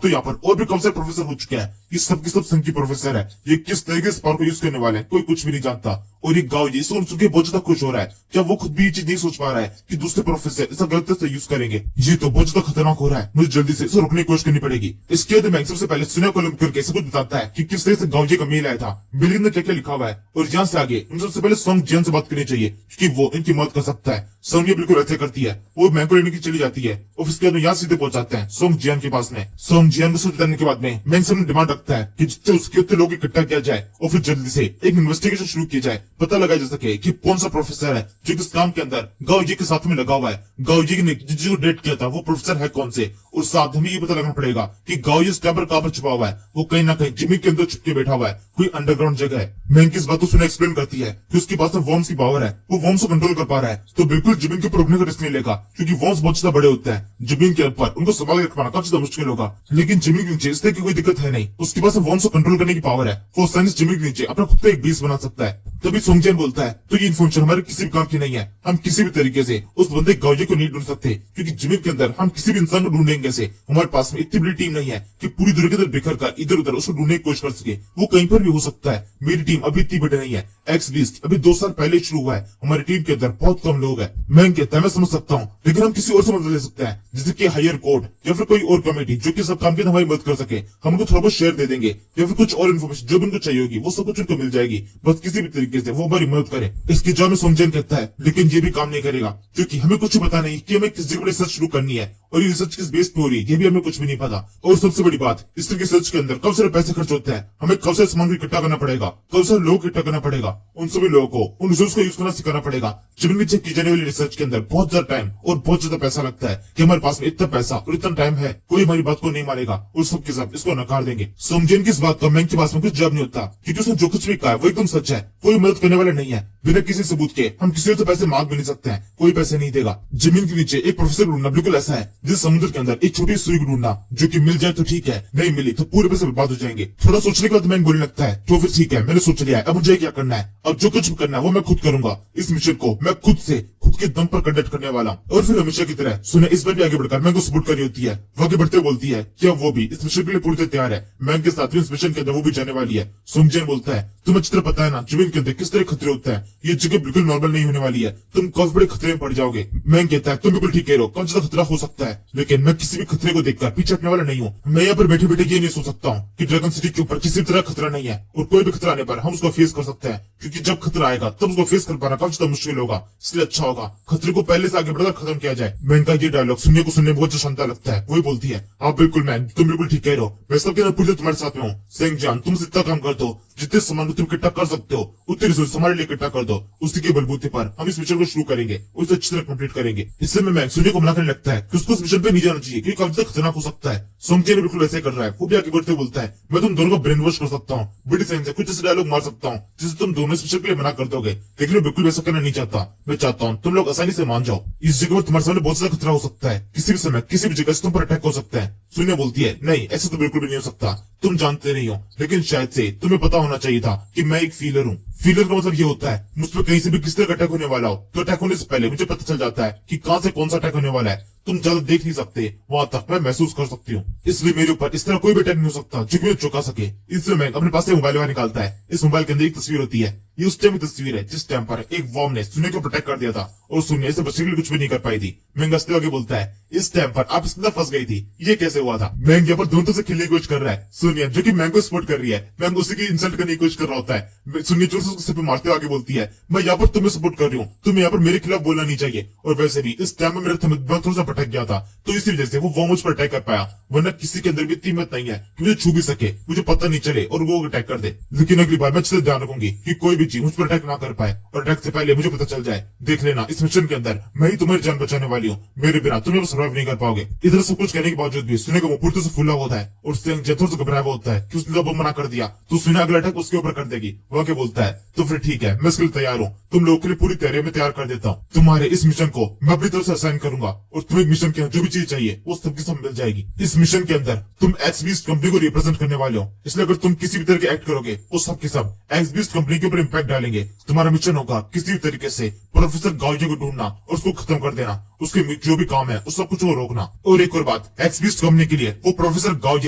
तो यहाँ पर और भी कम से प्रोफेसर हो चुके हैं। ये सब की सब संघी प्रोफेसर है, ये किस तरीके से पावर को यूज करने वाले हैं कोई कुछ भी नहीं जानता। और ये गाओजी सुन के बहुत ज्यादा खुश हो रहा है, क्या वो खुद भी ये चीज नहीं सोच पा रहा है कि दूसरे प्रोफेसर इसे गलत से यूज करेंगे? ये तो बहुत ज्यादा खतरनाक हो रहा है, मुझे जल्दी से इसे रोकने की कोशिश करनी पड़ेगी। इसके बाद मैं सबसे पहले सुनिया को लिंक करके सब कुछ बताता है कि किस तरह से गाओजी का मेल आया था, मेल के अंदर क्या क्या लिखा हुआ है, और यहाँ से आगे मुझे सबसे पहले सोंग जियान से बात करनी चाहिए क्योंकि वो इनकी मदद कर सकता है। सोंग बिल्कुल ऐसे करती है, वो मैंग को लेने की चली जाती है और उसके बाद यहाँ सीधे पहुंच जाते हैं सोंग जियान के पास में। सोंग जियान को सोच करने के बाद में मैंग सामने डिमांड रखता है कि जितने उसके उतने लोग इकट्ठा किया जाए और फिर जल्दी से एक इन्वेस्टिगेशन शुरू किया जाए, पता लगाया जा सके कि कौन सा प्रोफेसर है जो इस काम के अंदर गाओजी के साथ में लगा हुआ है। गाओजी ने जिसको डेट किया था वो प्रोफेसर है कौन से, और साथ हमें ये पता लगना पड़ेगा कि गाओजी इस टाइम पर कहां पर छुपा हुआ है, वो कहीं ना कहीं जिमी के अंदर छुपके बैठा हुआ है, कोई अंडरग्राउंड जगह है। मैंग किस बात को सुने एक्सप्लेन करती है कि उसके पास में वॉर्म्स की पावर है, वो वॉर्म्स को कंट्रोल कर पा रहा है, तो बिल्कुल जिमिन के ऊपर रुकने का रिस्क नहीं लेगा क्योंकि वॉर्म्स बहुत ज्यादा बड़े होते हैं, जिमिन के ऊपर उनको संभाल के रख पाना काफी ज्यादा मुश्किल होगा। लेकिन जिमिन के नीचे इस तरह की कोई दिक्कत है नहीं, उसके पास वॉर्म्स को कंट्रोल करने की पावर है, वो साइंस जिमिन के नीचे अपना खुद का एक बेस बना सकता है। तभी सोंगजियान बोलता है तो ये इन्फॉर्मेशन हमारे किसी भी काम की नहीं है, हम किसी भी तरीके से उस बंदे गाओजी को नहीं ढूंढ सकते क्योंकि जिमिन के अंदर हम किसी भी इंसान को ढूंढेंगे कैसे? हमारे पास में इतनी बड़ी टीम नहीं है कि पूरी दुनिया के अंदर बिखर कर इधर उधर उसको ढूंढने की कोशिश कर सके, वो कहीं पर भी हो सकता है। मेरी टीम अभी इतनी बड़ी नहीं है, एक्स लिस्ट अभी 2 साल पहले शुरू हुआ है, हमारी टीम के अंदर बहुत कम लोग हैं। मैं कहता है मैं समझ सकता हूँ, लेकिन हम किसी और से मदद ले सकते हैं जैसे कि हायर कोर्ट या फिर कोई और कमेटी जो कि सब काम के अंदर हमारी मदद कर सके, हम उनको थोड़ा बहुत शेयर दे देंगे या फिर कुछ और इन्फॉर्मेशन जो भी उनको चाहिए होगी वो सब कुछ उनको मिल जाएगी, बस किसी भी तरीके से वो हमारी मदद करे। इसके जवाब में सोंगजियान कहता है लेकिन ये भी काम नहीं करेगा क्योंकि हमें कुछ पता नहीं कि हमें किस जगह पर रिसर्च शुरू करनी है और ये रिसर्च किस बेस पे हो रही है, ये भी हमें कुछ भी नहीं पता। और सबसे बड़ी बात, इस तरह की रिसर्च के अंदर कब सारे पैसे खर्च होते हैं, हमें कब सारे सामान इकट्ठा करना पड़ेगा, कब सारे लोग इकट्ठा करना पड़ेगा, उन सभी लोगों को उन रिसोर्स को यूज करना सिखाना पड़ेगा। जिमिन में चेक की जाने वाली रिसर्च के अंदर बहुत ज्यादा टाइम और बहुत ज्यादा पैसा लगता है कि हमारे पास में इतना पैसा और इतना टाइम है, कोई हमारी बात को नहीं मानेगा और सबके सब इसको नकार देंगे। सोंगजियान की इस बात का मैंग के पास में कुछ जवाब नहीं होता क्योंकि उसने जो कुछ भी कहा है वो एकदम सच है, कोई मदद करने वाला नहीं है, बिना किसी सबूत के हम किसी और से पैसे मांग भी नहीं सकते हैं, कोई पैसे नहीं देगा। जमीन के नीचे एक प्रोफेसर ढूंढना बिल्कुल ऐसा है जिस समुद्र के अंदर एक छोटी सुई को ढूंढना जो कि मिल जाए तो ठीक है, नहीं मिली तो पूरे पैसे बर्बाद हो जाएंगे। थोड़ा सोचने के बाद मैंने बोलने लगता है तो फिर ठीक है, मैंने सोच लिया है, अब मुझे क्या करना है, अब जो कुछ भी करना है वो मैं खुद करूंगा, इस मिशन को मैं खुद से खुद के दम पर कंडक्ट करने वाला हूं। और फिर हमेशा की तरह सुने इस बार भी आगे बढ़कर मैंग को सपोर्ट कर रही होती है, वो आगे बढ़ते बोलती है क्या वो भी इस मिशन के लिए पूरी तरह तैयार है, मैंग के साथ इस मिशन के अंदर वो भी जाने वाली है। सोंगजियान बोलता है तुम्हें अच्छी तरह पता है ना जमीन के अंदर किस तरह खतरे होते हैं, ये जगह बिल्कुल नॉर्मल नहीं होने वाली है, तुम काफी बड़े खतरे में पड़ जाओगे। मैंग कहता है तुम बिल्कुल ठीक कह रहे हो, कौन सा खतरा हो सकता है, लेकिन मैं किसी भी खतरे को देखकर पीछे हटने वाला नहीं हूँ। मैं यहाँ पर बैठे बैठे ये नहीं सोच सकता हूँ कि ड्रैगन सिटी के ऊपर किसी तरह खतरा नहीं है और कोई भी खतरा आने पर हम उसको फेस कर सकते हैं, क्योंकि जब खतरा आएगा तब उसको फेस कर पाना काफी मुश्किल होगा, इसलिए अच्छा होगा खतरे को पहले से आगे बढ़कर खत्म किया जाए। मैंग का ये डायलॉग सुनने को बहुत शानदार लगता है। वही बोलती है हाँ बिल्कुल मैंग तुम बिल्कुल ठीक कह रहे हो, मैं सबके अंदर पूरी तरह तुम्हारे साथ में हूँ। सोंगजियान तुम इतना काम कर दो, जितने सामान तुम इकट्ठा कर सकते हो उतने रिसोर्स हमारे लिए इकट्ठा कर दो, उसी के बलबूते पर हम इस मिशन को शुरू करेंगे और इसे अच्छी तरह कंप्लीट करेंगे। इससे में मैंग सुनिया को मना करने लगता है कि उसको इस मिशन पे नहीं जाना चाहिए क्योंकि काफी ज्यादा खतरनाक हो सकता है। सोंगजियान बिल्कुल ऐसे कर रहा है, वो भी आगे बढ़ते बोलता है मैं तुम दोनों को ब्रेन वॉश कर सकता हूँ, बड़ी साइंस है, कुछ ऐसे डायलॉग मार सकता हूँ जिससे तुम दोनों इस मिशन के लिए मना कर दोगे, लेकिन मैं बिल्कुल वैसा करना नहीं चाहता, मैं चाहता हूँ तुम लोग आसानी से मान जाओ, इस जगह पर तुम्हारे सामने बहुत ज्यादा खतरा हो सकता है, किसी भी समय किसी भी जगह से तुम पर अटैक हो सकता है। सुनिया बोलती है नहीं ऐसा तो बिल्कुल भी नहीं हो सकता, तुम जानते नहीं हो, लेकिन शायद से तुम्हें पता होना चाहिए था कि मैं एक फीलर हूँ। फीलर का मतलब ये होता है मुझ पर कहीं से भी किस तरह का अटैक होने वाला हो तो अटैक होने से पहले मुझे पता चल जाता है कि कहां से कौन सा अटैक होने वाला है, तुम ज्यादा देख नहीं सकते, वहां तक मैं महसूस कर सकती हूँ, इसलिए मेरे ऊपर इस तरह कोई भी अटैक नहीं हो सकता जो कि मुझे चौंका सके। इसलिए मैं अपने पास से मोबाइल बाहर निकालता है, इस मोबाइल के अंदर एक तस्वीर होती है ये उस टाइम की तस्वीर है जिस टाइम पर एक वॉर्म ने सोनिया को प्रोटेक्ट कर दिया था और सोनिया से बचने के लिए कुछ भी नहीं कर पाई थी। मैंग हंसते हुए आगे बोलता है, इस टाइम पर आप इसके अंदर फंस गई थी, ये कैसे हुआ था? मैंग यहाँ पर दोनों से खेलने की कोशिश कर रहा है। सोनिया जो कि मैंग को सपोर्ट कर रही है, मैंग उसी की इंसल्ट करने की कोशिश कर रहा होता है। सोनिया जोर से उसके सिर पे मारते हुए आगे बोलती है, मैं यहाँ पर तुम्हें सपोर्ट कर रही हूँ, तुम्हें यहाँ पर मेरे खिलाफ बोलना नहीं चाहिए। और वैसे भी इस टाइम में मेरा दिमाग थोड़ा सा भटक गया था, तो इसी वजह से वो वॉर्म मुझ पर अटैक कर पाया, वरना किसी के अंदर भी इतनी हिम्मत नहीं है कि मुझे छू भी सके, मुझे पता नहीं चले और वो अटैक कर दे। लेकिन अगली बार मैं अच्छे से ध्यान रखूंगी कि कोई भी चीज मुझ पर अटैक ना कर पाए, और अटैक से पहले मुझे पता चल जाए। देख लेना इस मिशन के अंदर मैं ही तुम्हारी जान बचाने वाली हूँ, मेरे बिना तुम्हें सर्वाइव नहीं कर पाओगे। इधर सब कुछ कहने के बावजूद भी सोनिया का मुंह पूरी तरह से फूला होता है और उससे थोड़ा सा घबराया हुआ होता है कि उसने जब मना कर दिया तो सोनिया अगला अटैक उसके ऊपर कर देगी। वो आगे बोलता है, तो फिर ठीक है, मैं इसके लिए तैयार हूँ, तुम लोगों के लिए पूरी तैयारी में तैयार कर देता हूँ। तुम्हारे इस मिशन को मैं अपनी तरफ से असाइन करूंगा और तुम्हें मिशन के जो भी चीज चाहिए वो सबकी सब मिल जाएगी। इस मिशन के अंदर तुम एक्स बीस्ट कंपनी को रिप्रेजेंट करने वाले हो, इसलिए अगर तुम किसी भी तरह के एक्ट करोगे वो सब के सब एक्स बीस्ट कंपनी के ऊपर इम्पैक्ट डालेंगे। तुम्हारा मिशन होगा किसी भी तरीके से प्रोफेसर गाओजी को ढूंढना और उसको खत्म कर देना, उसके जो भी काम है उस सब कुछ को रोकना। और एक और बात, एक्स बीस्ट कंपनी के लिए वो प्रोफेसर गाओजी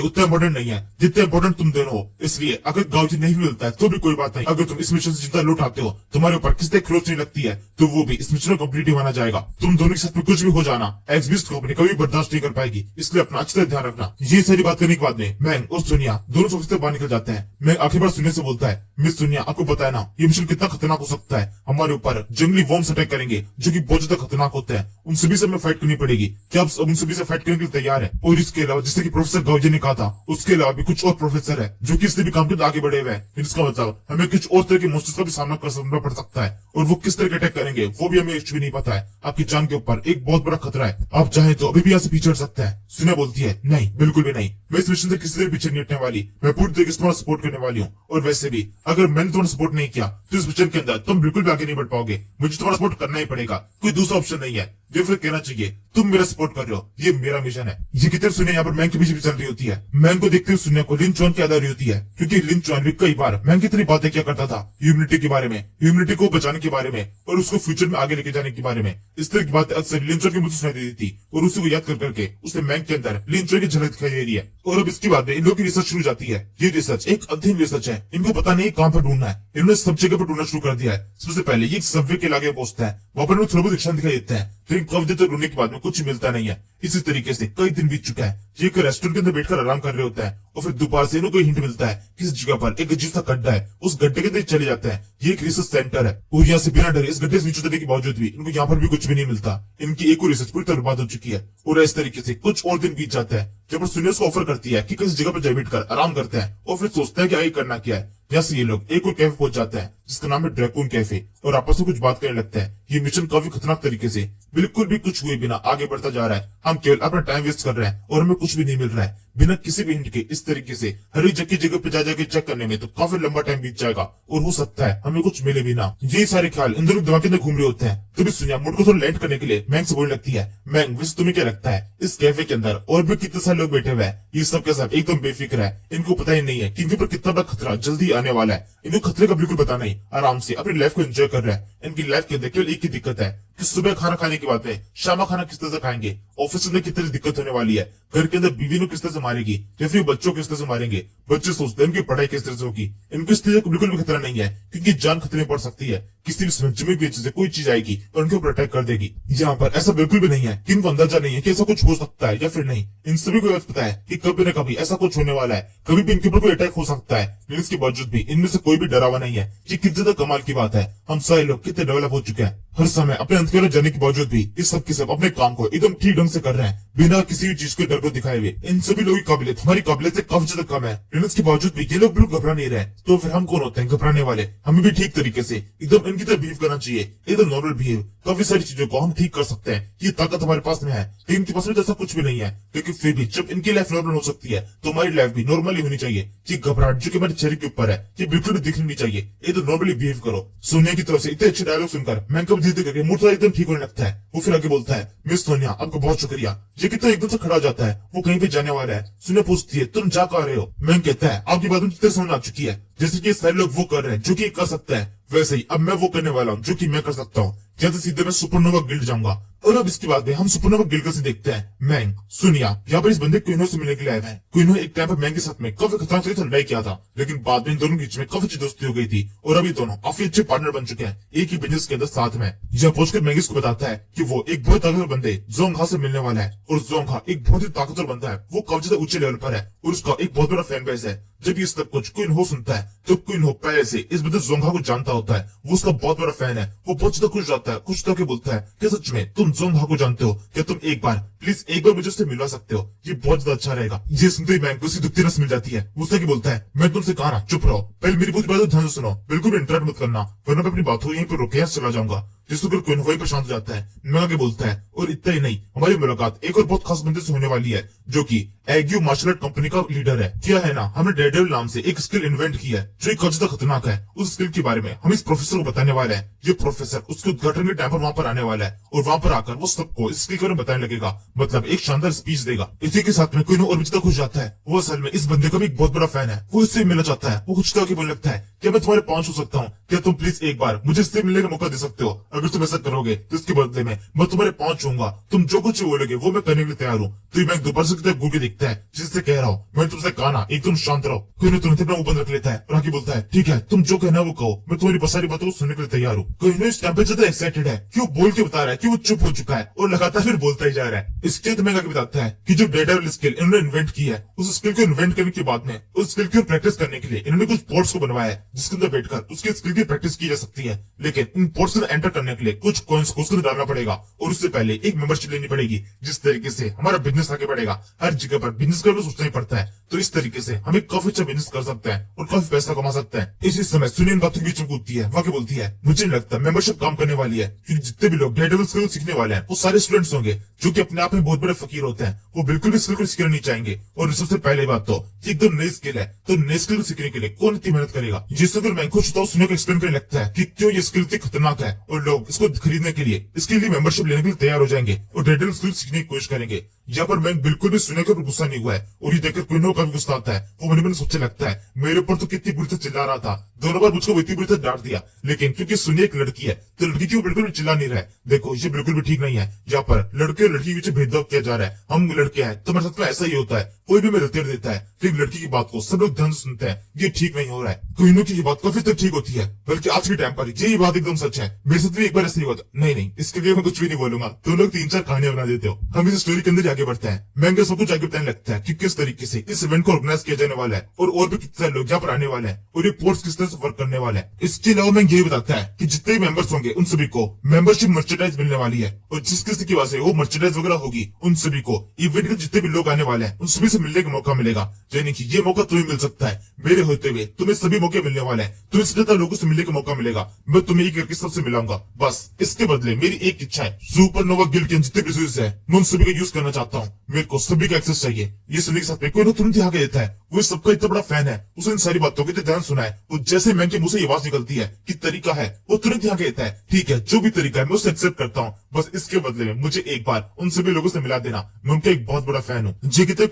उतना इंपॉर्टेंट नहीं है जितना इंपॉर्टेंट तुम दोनों हो, इसलिए अगर गाओजी नहीं मिलता है तो भी कोई बात नहीं। अगर तुम इस मिशन से जितना लूट आते हो, तुम्हारे ऊपर किसी खरोच नहीं लगती है, तो वो भी इस मिशन को कंप्लीट माना जाएगा। तुम दोनों के साथ में कुछ भी हो जाना एक्स बीस्ट कंपनी कभी बर्दाश्त नहीं कर पाएगी, इसलिए अपना अच्छे से ध्यान रखना। ये सारी बात करने के बाद में मैंग और सोनिया दोनों ऑफिस से बाहर निकल जाते हैं। मैं आखिर बार सोनिया से बोलता है, मिस सोनिया आपको पता है ना ये मिशन कितना खतरनाक हो सकता है, हमारे ऊपर जंगली वॉर्म्स अटैक करेंगे जो कि बहुत ज्यादा खतरनाक होते हैं, उन सभी से हमें फाइट करनी पड़ेगी, क्या आप उन सभी से फाइट करने के लिए तैयार है? और इसके अलावा जैसे कि प्रोफेसर गाओजी ने कहा था, उसके अलावा भी कुछ और प्रोफेसर है जो कि इससे भी काम के आगे बढ़े हुए हैं। इसका मतलब हमें कुछ और तरह के मॉन्स्टर्स का भी सामना करना पड़ सकता है, और वो किस तरह के अटैक करेंगे वो भी हमें कुछ भी नहीं पता है। आपकी जान के ऊपर एक बहुत बड़ा खतरा है, आप चाहे तो अभी भी यहाँ से पीछे हट सकते हैं। सोनिया बोलती है, नहीं बिल्कुल भी नहीं, मैं इस मिशन से किसी से पीछे नहीं हटने वाली, मैं पूरी तरीके से तुम्हारा सपोर्ट करने वाली हूँ। और वैसे भी अगर मैंने तुम्हारा सपोर्ट नहीं किया तो इस मिशन के अंदर तुम बिल्कुल भी आगे नहीं बढ़ पाओगे, मुझे तुम्हारा सपोर्ट करना ही पड़ेगा, कोई दूसरा ऑप्शन नहीं है। जो फिर कहना चाहिए तुम मेरा सपोर्ट कर रहे हो, ये मेरा मिशन है। ये कितने सुनिया यहाँ पर मैंग के पीछे भी चल रही होती है। मैंग को देखते हुए सुनिया को लिन चुआन की याद आ रही होती है, क्योंकि लिन चुआन भी कई बार मैंग की इतनी बातें क्या करता था ह्यूमनिटी के बारे में, ह्यूमनिटी को बचाने के बारे में और उसको फ्यूचर में आगे लेके जाने के बारे में। इस तरह की बातें अक्सर लिन चुआन की मुझे सुनाई देती थी, और उसी को याद कर करके उसे मैंग के अंदर लिन चुआन की झलक दिखाई दे रही है। और अब इसके बाद में इन लोगों की रिसर्च शुरू जाती है। ये रिसर्च एक अध्ययन रिसर्च है, इनको पता नहीं कहां पर ढूंढना है, इन्होंने सब जगह पर ढूंढना शुरू कर दिया है। सबसे पहले ये सबवे के लागे पहुंचता है, वहां पर थोड़ा बहुत निशान दिखाई देते हैं, लेकिन काफी देर तक ढूंढने के बाद में कुछ मिलता नहीं है। इसी तरीके से कई दिन बीत चुका है, ये एक रेस्टोरेंट के अंदर बैठकर आराम कर रहे होता है, और फिर दोपहर से इन्हें कोई हिंट मिलता है किस जगह पर एक अजीब सा गड्ढा है, उस गड्ढे के अंदर चले जाते हैं। ये एक रिसर्च सेंटर है, और यहाँ से बिना डरे इस गड्ढे से नीचे उतरने के बावजूद भी इनको यहाँ पर भी कुछ भी नहीं मिलता। इनकी एक और रिसर्च पूरी तरह बर्बाद हो चुकी है। और इस तरीके से कुछ और दिन बीत जाता है, जब सुनिया को ऑफर करती है कि किसी जगह पर बैठ कर आराम करते हैं, और फिर सोचते हैं कि आगे करना क्या है। यहाँ से ये लोग एक और कैफे पहुंच जाते हैं जिसका नाम है ड्रैकून कैफे, और आपस में कुछ बात करने लगते हैं। ये मिशन काफी खतरनाक तरीके से बिल्कुल भी कुछ हुए बिना आगे बढ़ता जा रहा है, हम केवल अपना टाइम वेस्ट कर रहे हैं और हमें कुछ भी नहीं मिल रहा है। बिना किसी भी हिंट के इस तरीके से हर एक जगह पे जा जाके चेक करने में तो काफी लंबा टाइम बीत जाएगा, और हो सकता है हमें कुछ मिले भी ना। ये सारे ख्याल अंदर दिमाग के अंदर घूम रहे होते हैं। तभी सुनिया मुड़ को थोड़ा लैंड करने के लिए मैंग से बोलने लगती है, मैंग वैसे तुम्हें क्या लगता है इस कैफे के अंदर और भी कितने सारे लोग बैठे हुए हैं, ये सब के सब एकदम बेफिक्र है, इनको पता ही नहीं है कि इनके ऊपर कितना बड़ा खतरा जल्दी आने वाला है। इनको खतरे का बिल्कुल पता नहीं, आराम से अपनी लाइफ को एंजॉय कर रहे हैं। इनकी लाइफ के अंदर केवल एक ही दिक्कत है कि सुबह खाना खाने के बाद में शाम खाना किस तरह से खाएंगे, ऑफिस में कितनी दिक्कत होने वाली है, घर के अंदर बीवी को किस तरह से मारेगी, या फिर बच्चों को किस तरह से मारेंगे, बच्चे सोचते हैं इनकी पढ़ाई किस तरह से होगी। इनको इस तरह को बिल्कुल भी खतरा नहीं है, क्योंकि जान खतरे में पड़ सकती है, किसी भी समय जमी बीच से कोई चीज आएगी और उनके ऊपर अटैक कर देगी। यहाँ पर ऐसा बिल्कुल भी नहीं है कि इनको अंदाजा नहीं है कि ऐसा कुछ हो सकता है या फिर नहीं। इन सभी को पता है कि कभी न कभी ऐसा कुछ होने वाला है, कभी भी इनके ऊपर कोई अटैक हो सकता है, लेकिन इसके बावजूद भी इनमें से कोई भी डरा हुआ नहीं है। ये कितनी ज्यादा कमाल की बात है, हम सारे लोग कितने डेवलप हो चुके हैं, हर समय अपने अंत की ओर जाने के बावजूद भी इस सब के सब अपने काम को एकदम ठीक ढंग से कर रहे हैं, बिना किसी भी चीज के डर को दिखाए हुए। इन सभी लोगों की काबिलियत हमारी काबिलियत से काफी ज्यादा कम है, लेकिन इसके बावजूद भी ये लोग बिल्कुल घबरा नहीं रहे। तो फिर हम कौन होते हैं घबराने वाले? हमें भी ठीक तरीके से एकदम इनकी तरह बिहेव करना चाहिए, एकदम नॉर्मल बिहेव। काफी सारी चीजों को हम ठीक कर सकते हैं, ये ताकत हमारे पास में है, लेकिन इनके पास में ऐसा कुछ भी नहीं है। लेकिन फिर भी जब इनकी लाइफ नॉर्मल हो सकती है तो हमारी लाइफ भी नॉर्मली होनी चाहिए। ये घबराहट जो कि हमारे चेहरे के ऊपर है ये बिल्कुल भी दिखनी नहीं चाहिए, ये तो नॉर्मली बिहेव करो। सोनिया की तरफ से इतने अच्छे डायलॉग सुनकर मैं कब धीरे करके मूड एकदम ठीक होने लगता है। वो फिर आगे बोलता है, मिस सोनिया आपका बहुत शुक्रिया। ये कितना एकदम से खड़ा हो जाता है, वो कहीं पे जाने वाला है। सोनिया पूछती है, तुम जा कहा रहे हो? मैं कहता है, आपकी बात मुझे समझ आ चुकी है, जैसे कि सारे लोग वो कर रहे हैं जो कि कर सकते हैं, वैसे ही अब मैं वो करने वाला हूँ जो कि मैं कर सकता हूँ। या तो सीधे मैं सुपरनोवा गिल्ड जाऊंगा। और अब इसके बाद में हम सुपरनोवा गिल्ड का से देखते हैं। मैंग, सुनिया, यहाँ पर इस बंदे क्विनो से मिलने के लिए आए हैं। क्विनो एक टाइम पर मैंग के साथ में काफी खतरनाक तरीके से लड़ाई किया था, लेकिन बाद में इन दोनों के बीच में काफी अच्छी दोस्ती हो गई थी और अभी दोनों काफी अच्छे पार्टनर बन चुके हैं एक ही बिजनेस के अंदर साथ में। यह पहुंचकर मैंग इसको बताता है कि वो एक बहुत ताकतवर बंदे जोंघा से मिलने वाला है और जोंघा एक बहुत ही ताकतवर बंदा है। वो काफी ज्यादा ऊंचे लेवल पर है और उसका एक बहुत बड़ा फैन बेस है। जब ये सब कुछ क्विनहो सुनता है तो क्विनहो पहले से इस बंदे जोंघा को जानता होता है। वो उसका बहुत बड़ा फैन है। वो बहुत ज्यादा खुश जाता है, खुश होकर बोलता है कि सच में तुम जोंघा को जानते हो, क्या तुम एक बार प्लीज एक बार मुझे उससे मिलवा सकते हो, ये बहुत ज्यादा अच्छा रहेगा। ये सुनते ही मैंग को उसकी दुखती रस मिल जाती है। वो उससे बोलता है, मैं तुमसे कहा ना चुप रहो, पहले मेरी पूरी बात ध्यान से सुनो, बिल्कुल भी इंटरप्ट मत करना, वरना मैं अपनी बात को यहीं पर रोके चला जाऊंगा। जिसको फिर क्विनहो पर शांत हो जाता है। मैं आगे बोलता है, और इतना ही नहीं, हमारी मुलाकात एक और बहुत खास बंदे से होने वाली है जो कि एग्यू मार्शल आर्ट कंपनी का लीडर है। क्या है ना, हमने डेयरडेविल नाम से एक स्किल इन्वेंट की है जो एक ज्यादा खतरनाक है। उस स्किल के बारे में हम इस प्रोफेसर को बताने वाले हैं। ये प्रोफेसर उसके उद्घाटन के टाइम पर वहां पर आने वाला है और वहां पर आकर वो सबको इस स्किल के बारे में बताने लगेगा, मतलब एक शानदार स्पीच देगा। इसी के साथ में क्विनो और भी ज्यादा खुश जाता है। वो असल में इस बंदे का भी एक बहुत बड़ा फैन है। वो इससे मिलना चाहता है। वो कुछ तो बोलने लगता है, क्या मैं तुम्हारे पांच हो सकता हूँ, क्या तुम प्लीज एक बार मुझे इससे मिलने का मौका दे सकते हो। अगर तुम ऐसा करोगे तो इसके बदले में मैं तुम्हारे पांच होऊंगा, तुम जो कुछ बोलोगे वो मैं करने के लिए तैयार हूँ। तो मैं दोबारा से किताब घूर के देखता है, जिससे कह रहा हूँ मैं तुमसे कहा ना एकदम शांत रहो। क्विनो तुरंत अपना मुंह बंद रख लेता है और आगे बोलता है, ठीक है तुम जो कहना वो कहो, मैं तुम्हारी सारी बातों को सुनने के लिए तैयार हूँ। क्विनो इस टाइम पे ज्यादा एक्साइटेड है कि वो बोल के बता रहा है कि वो चुप हो चुका है और लगातार फिर बोलता ही जा रहा है। इसके तुम्हें आगे बताता है कि जो डेयरडेविल स्किल इन्होंने इन्वेंट की है, उस स्किल को इन्वेंट करने के बाद में उस स्किल की प्रैक्टिस करने के लिए इन्होंने कुछ पोर्ट्स को बनवाया है जिसके अंदर बैठकर उसकी स्किल की प्रैक्टिस की जा सकती है। लेकिन इन पोर्ट्स के अंदर एंटर करने के लिए कुछ कॉइंस को उसके अंदर डालना पड़ेगा और उससे पहले एक मेंबरशिप लेनी पड़ेगी। जिस तरीके से हमारा बिजनेस आगे बढ़ेगा, हर जगह पर बिजनेस करने सोचना ही पड़ता है, तो इस तरीके से हम एक काफी अच्छा बिजनेस कर सकते हैं और काफी पैसा कमा सकते हैं। इसी समय सुनिया इन बातों के बीच में कूदती है। वह बोलती है, मुझे नहीं लगता मेंबरशिप काम करने वाली है, क्योंकि जितने भी लोग डेयरडेविल स्किल सीखने वाले हैं वो सारे स्टूडेंट्स होंगे जो कि अपने आप में बहुत बड़े फकीर होते हैं। वो बिल्कुल भी स्किल को सीखना नहीं चाहेंगे। और सबसे पहले बात तो एकदम नई स्किल है, तो नई स्किल को सीखने के लिए कौन इतनी मेहनत करेगा। जिससे फिर मैं खुश होता हूँ सुनिया को एक्सप्लेन करने लगता है कि क्यों ये स्किल इतनी खतरनाक है और लोग इसको खरीदने के लिए इसके लिए मेंबरशिप लेने के लिए तैयार हो जाएंगे और डेयरडेविल स्किल सीखने की कोशिश करेंगे। यहाँ पर मैं बिल्कुल भी सुनिया के ऊपर गुस्सा नहीं हुआ है और ये देखकर क्विनो का भी गुस्सा आता है। वो मन में सोचने लगता है, मेरे ऊपर तो कितनी बुरी तरह चिल्ला रहा था, दोनों बार मुझको इतनी बुरी तरह डांट दिया, लेकिन क्योंकि सुनिया एक लड़की है तो लड़की की वो बिल्कुल भी चिल्ला नहीं रहा है। देखो ये बिल्कुल भी ठीक नहीं है। यहाँ पर लड़के और लड़की के बीच भेदभाव किया जा रहा है। हम लड़के हैं तो मेरे साथ में ऐसा ही होता है, कोई भी मेरे तेर देता है, फिर लड़की की बात को सब लोग ध्यान से सुनते हैं। ये ठीक नहीं हो रहा है। क्विनो की बात काफी तक ठीक होती है, बल्कि आज के टाइम पर यही बात एकदम सच है। मेरे साथ भी एक बार ऐसा ही हुआ था। नहीं, इसके लिए मैं कुछ भी नहीं बोलूंगा, तो लोग 3-4 कहानियां बना देते हो। हम इस स्टोरी के अंदर आगे बढ़ते हैं। मैंगे सब कुछ आगे बताने लगता है कि किस तरीके से इस इवेंट को ऑर्गेनाइज किया जाने वाला है और भी कितने सारे लोग यहाँ पर आने वाले हैं और ये पोर्ट्स किस तरह से वर्क करने वाले हैं। इसके अलावा मैं ये बताता है कि जितने भी मेंबर्स होंगे उन सभी को मेंबरशिप मर्चेंडाइज मिलने वाली है और जिस किसी की वजह से वो मर्चेंडाइज वगैरह होगी उन सभी को इवेंट के जितने भी लोग आने वाले हैं उन सभी से मिलने का मौका मिलेगा। यानी कि ये मौका तुम्हें मिल सकता है, मेरे होते हुए तुम्हें सभी मौके मिलने वाले हैं। तुम्हें से ज्यादा लोगों से मिलने का मौका मिलेगा। मैं तुम्हें एक करके सबसे मिलाऊंगा। बस इसके बदले मेरी एक इच्छा है, सुपरनोवा गिल्ड के जितने भी रिसोर्सेज है मैं उन सभी का यूज करना चाहता हूँ। मेरे को सभी का एक्सेस चाहिए। ये सुनने के साथ में कोई तुरंत ही आगे देता है। वो सबका इतना बड़ा फैन है, उसे इन सारी बातों को ध्यान सुना है। वो जैसे मैंग के मुंह से आवाज निकलती है कि तरीका है, वो तुरंत ही आगे देता है। ठीक है, जो भी तरीका है मैं उसे एक्सेप्ट करता हूँ, बस इसके बदले में मुझे एक बार उन सभी लोगों से मिला देना। मैं उनका एक बहुत बड़ा फैन हूँ। जे कितने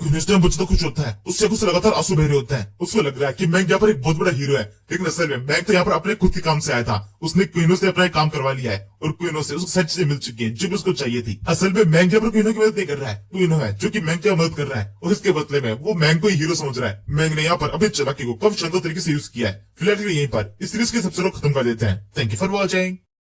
तो खुश होता है, उससे कुछ लगातार आंसू बह रहे होते हैं। उसको लग रहा है कि मैंग यहाँ पर एक बहुत बड़ा हीरो है, लेकिन असल में मैंग तो यहाँ पर अपने खुद के काम से आया था। उसने क्विनो से अपना एक काम करवा लिया है और क्विनो से उसको सच से मिल चुकी है जो भी उसको चाहिए थी। असल में मैंग यहाँ पर क्विनो की मदद नहीं कर रहा है, क्विनो है जो कि मैंग की मदद कर रहा है और इसके बदले में वो मैंग को हीरो समझ रहा है। मैंग ने यहाँ पर अपने चालाकी को काफी शानदार तरीके से यूज किया है। फिलहाल यहीं पर इस सीरीज के सबसे लोग खत्म कर देते हैं। Thank you for watching.